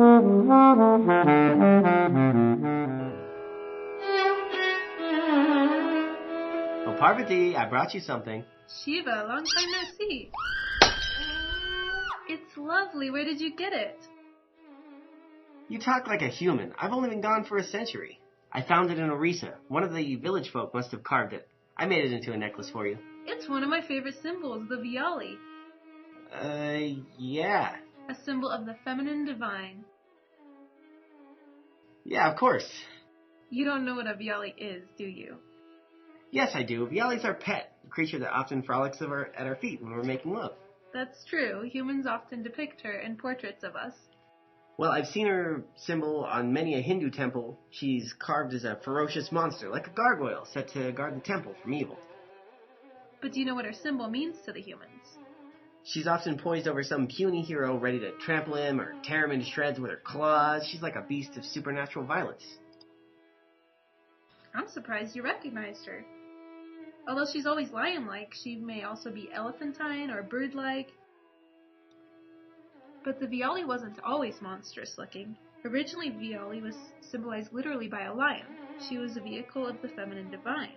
Oh, Parvati, I brought you something. Shiva, long time no see. It's lovely. Where did you get it? You talk like a human. I've only been gone for a century. I found it in Orissa. One of the village folk must have carved it. I made it into a necklace for you. It's one of my favorite symbols, the Viali. Yeah. A symbol of the feminine divine. Yeah, of course. You don't know what a Viali is, do you? Yes, I do. Viali's our pet, a creature that often frolics at our feet when we're making love. That's true. Humans often depict her in portraits of us. Well, I've seen her symbol on many a Hindu temple. She's carved as a ferocious monster, like a gargoyle, set to guard the temple from evil. But do you know what her symbol means to the humans? She's often poised over some puny hero ready to trample him or tear him into shreds with her claws. She's like a beast of supernatural violence. I'm surprised you recognized her. Although she's always lion-like, she may also be elephantine or bird-like. But the Viali wasn't always monstrous-looking. Originally, Viali was symbolized literally by a lion. She was a vehicle of the feminine divine.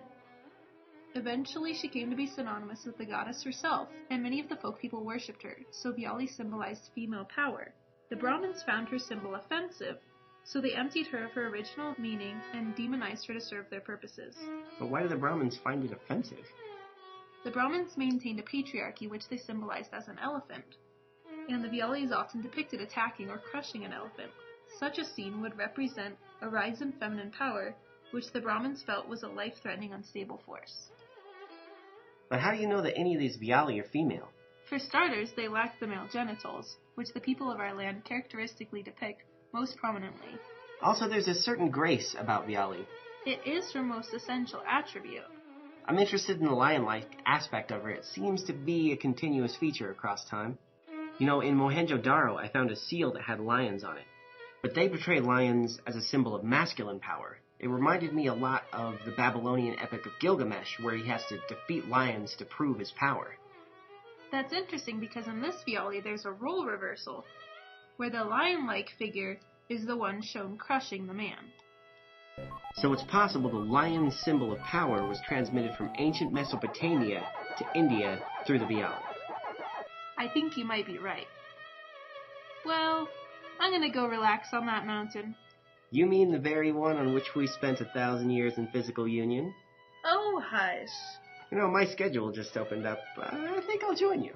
Eventually, she came to be synonymous with the goddess herself, and many of the folk people worshipped her, so Viali symbolized female power. The Brahmins found her symbol offensive, so they emptied her of her original meaning and demonized her to serve their purposes. But why do the Brahmins find it offensive? The Brahmins maintained a patriarchy which they symbolized as an elephant, and the Viali is often depicted attacking or crushing an elephant. Such a scene would represent a rise in feminine power, which the Brahmins felt was a life-threatening, unstable force. But how do you know that any of these Viali are female? For starters, they lack the male genitals, which the people of our land characteristically depict most prominently. Also, there's a certain grace about Viali. It is her most essential attribute. I'm interested in the lion-like aspect of her. It seems to be a continuous feature across time. You know, in Mohenjo-Daro, I found a seal that had lions on it. But they portray lions as a symbol of masculine power. It reminded me a lot of the Babylonian epic of Gilgamesh, where he has to defeat lions to prove his power. That's interesting because in this Viali there's a role reversal, where the lion-like figure is the one shown crushing the man. So it's possible the lion symbol of power was transmitted from ancient Mesopotamia to India through the Viali. I think you might be right. Well, I'm gonna go relax on that mountain. You mean the very one on which we spent 1,000 years in physical union? Oh, hush. You know, my schedule just opened up. I think I'll join you.